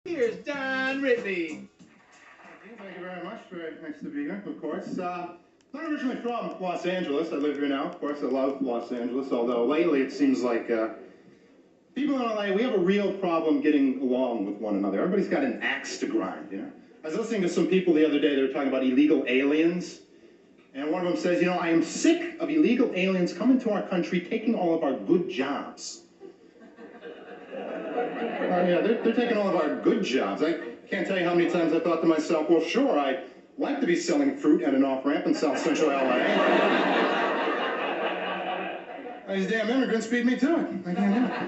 Here's Don Ridley. Thank you very much. Very nice to be here, of course. Not originally from Los Angeles. I live here now. Of course, I love Los Angeles, although lately it seems like people in LA, we have a real problem getting along with one another. Everybody's got an axe to grind, you know? I was listening to some people the other day, they were talking about illegal aliens. And one of them says, you know, I am sick of illegal aliens coming to our country, taking all of our good jobs. Yeah, they're taking all of our good jobs. I can't tell you how many times I thought to myself, well, sure, I'd like to be selling fruit at an off-ramp in South Central LA. These damn immigrants beat me to it. I can't do it.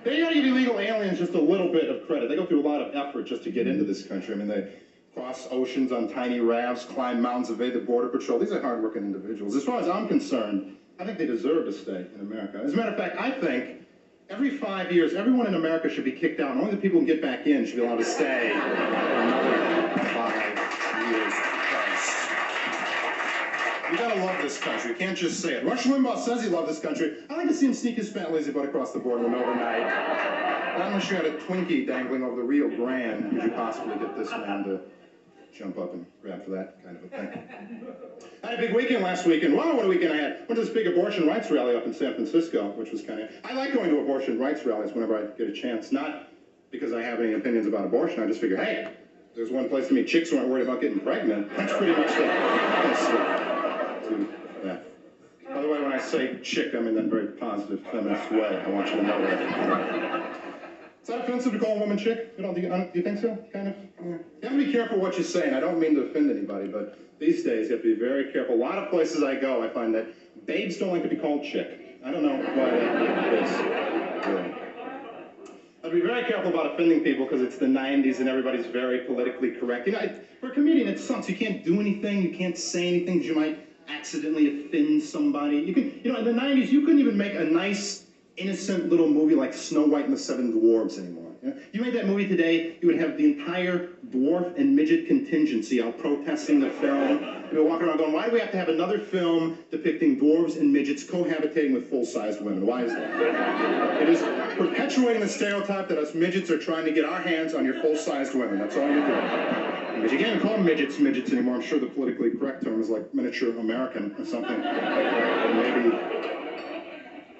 They gotta give illegal aliens just a little bit of credit. They go through a lot of effort just to get into this country. I mean, they cross oceans on tiny rafts, climb mountains, evade the border patrol. These are hard-working individuals. As far as I'm concerned, I think they deserve to stay in America. As a matter of fact, I think every 5 years, everyone in America should be kicked out, and only the people who get back in should be allowed to stay for another 5 years. You gotta love this country. You can't just say it. Rush Limbaugh says he loved this country. I like to see him sneak his fat lazy butt across the border in the middle of the night. Not unless you had a Twinkie dangling over the Rio Grande, could you possibly get this man to jump up and grab for that kind of a thing. I had a big weekend last weekend. Wow, what a weekend I had. Went to this big abortion rights rally up in San Francisco, which was kind of... I like going to abortion rights rallies whenever I get a chance. Not because I have any opinions about abortion. I just figure, hey, there's one place to meet chicks who aren't worried about getting pregnant. That's pretty much the that. By the way, when I say chick, I mean that in a very positive, feminist way. I want you to know that. Is that offensive to call a woman chick? Do you think so? Kind of? Yeah. You have to be careful what you say, and I don't mean to offend anybody, but these days you have to be very careful. A lot of places I go, I find that babes don't like to be called chick. I don't know why that is. Really. I'd be very careful about offending people because it's the 90s and everybody's very politically correct. You know, for a comedian, it sucks. You can't do anything. You can't say anything because you might accidentally offend somebody. You know, in the 90s, you couldn't even make a nice, innocent little movie like Snow White and the Seven Dwarfs anymore. You made that movie today, you would have the entire dwarf and midget contingency out protesting the film. You'd be walking around going, why do we have to have another film depicting dwarves and midgets cohabitating with full-sized women? Why is that? It is perpetuating the stereotype that us midgets are trying to get our hands on your full-sized women. That's all you're doing. Because you can't call them midgets anymore. I'm sure the politically correct term is like miniature American or something.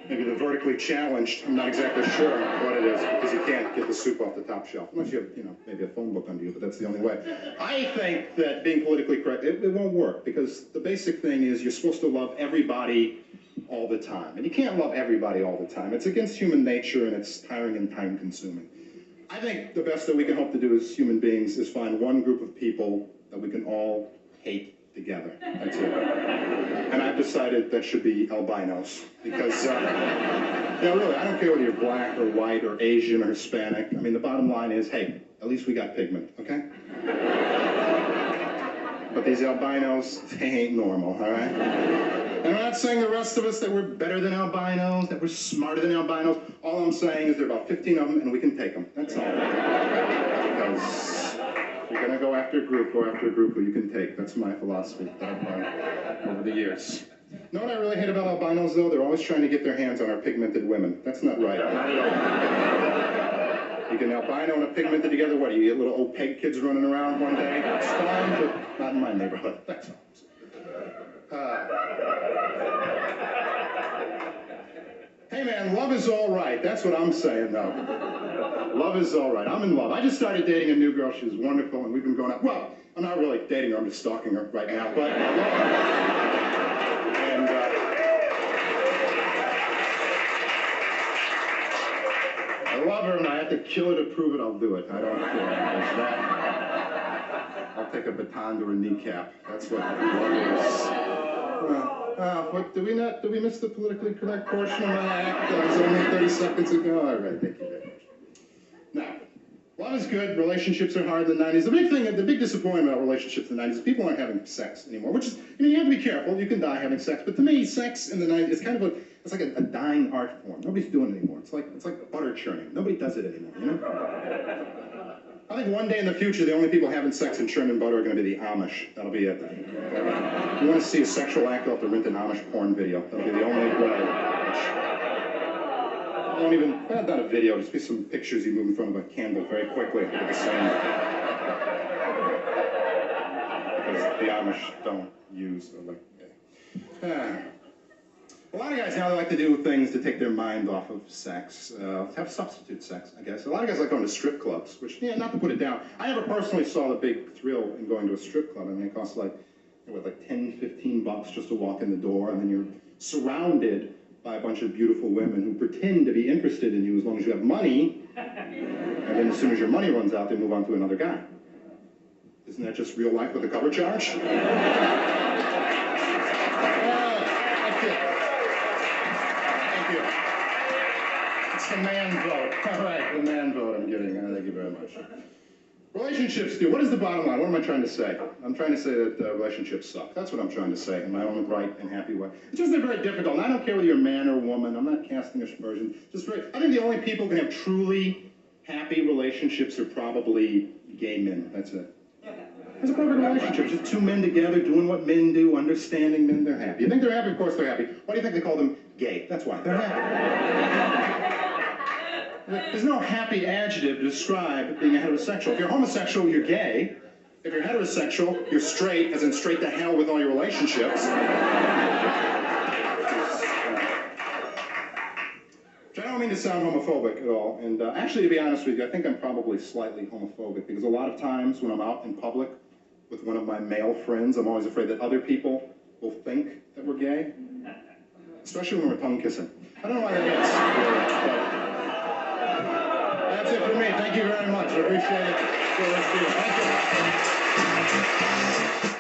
Maybe the vertically challenged. I'm not exactly sure what it is, because you can't get the soup off the top shelf. Unless you have, you know, maybe a phone book under you, but that's the only way. I think that being politically correct, it won't work, because the basic thing is you're supposed to love everybody all the time. And you can't love everybody all the time. It's against human nature, and it's tiring and time-consuming. I think the best that we can hope to do as human beings is find one group of people that we can all hate together. That's it. And I've decided that should be albinos. Because, yeah, really, I don't care whether you're black or white or Asian or Hispanic. I mean, the bottom line is, hey, at least we got pigment, okay? But these albinos, they ain't normal, all right? And I'm not saying the rest of us that we're better than albinos, that we're smarter than albinos. All I'm saying is there are about 15 of them, and we can take them. That's all. Because if you're going to go after a group who you can take. That's my philosophy that I've learned over the years. You know what I really hate about albinos, though? They're always trying to get their hands on our pigmented women. That's not right. Not at all. You can albino and a pigmented together. What, do you get little opaque kids running around one day? It's fine, but not in my neighborhood. That's all. Hey man, love is all right. That's what I'm saying, though. Love is all right. I'm in love. I just started dating a new girl. She was wonderful, and we've been going out. Well, I'm not really dating her. I'm just stalking her right now. But I love her. And I love her, and I have to kill her to prove it. I'll do it. I don't care. There's that. I'll take a baton to her kneecap. That's what love is. What, do we miss the politically correct portion of my act? That was only 30 seconds ago. All right, thank you very much. Now, love is good. Relationships are hard in the 90s. The big disappointment about relationships in the 90s is people aren't having sex anymore, which is, you know, you have to be careful. You can die having sex. But to me, sex in the 90s is kind of it's like a dying art form. Nobody's doing it anymore. It's like butter churning. Nobody does it anymore, you know? I think one day in the future, the only people having sex and churning butter are going to be the Amish. That'll be it. You want to see a sexual act, you'll have to rent an Amish porn video. That'll be the only way. Don't even, not a video, just be some pictures you move in front of a candle very quickly. Look at the same. Because the Amish don't use electricity. A lot of guys now, they like to do things to take their mind off of sex, have substitute sex, I guess. A lot of guys like going to strip clubs, which, yeah, not to put it down. I never personally saw the big thrill in going to a strip club. I mean, it costs like, what, like 10, 15 bucks just to walk in the door, and then you're surrounded by a bunch of beautiful women who pretend to be interested in you as long as you have money, and then as soon as your money runs out, they move on to another guy. Isn't that just real life with a cover charge? It's the man vote. All right, the man vote I'm getting. Thank you very much. Relationships, dude. What is the bottom line? What am I trying to say? I'm trying to say that relationships suck. That's what I'm trying to say in my own right and happy way. It's just they're very difficult. And I don't care whether you're a man or a woman. I'm not casting aspersions. Just very. I think the only people who can have truly happy relationships are probably gay men. That's it. It's a perfect relationship. Just two men together doing what men do, understanding men. They're happy. You think they're happy? Of course they're happy. Why do you think they call them gay? That's why. They're happy. There's no happy adjective to describe being a heterosexual. If you're homosexual, you're gay. If you're heterosexual, you're straight, as in straight to hell with all your relationships. Which I don't mean to sound homophobic at all. And actually, to be honest with you, I think I'm probably slightly homophobic, because a lot of times when I'm out in public with one of my male friends, I'm always afraid that other people will think that we're gay. Especially when we're tongue kissing. I don't know why that is. That's it for me. Thank you very much. I appreciate it. Thank you.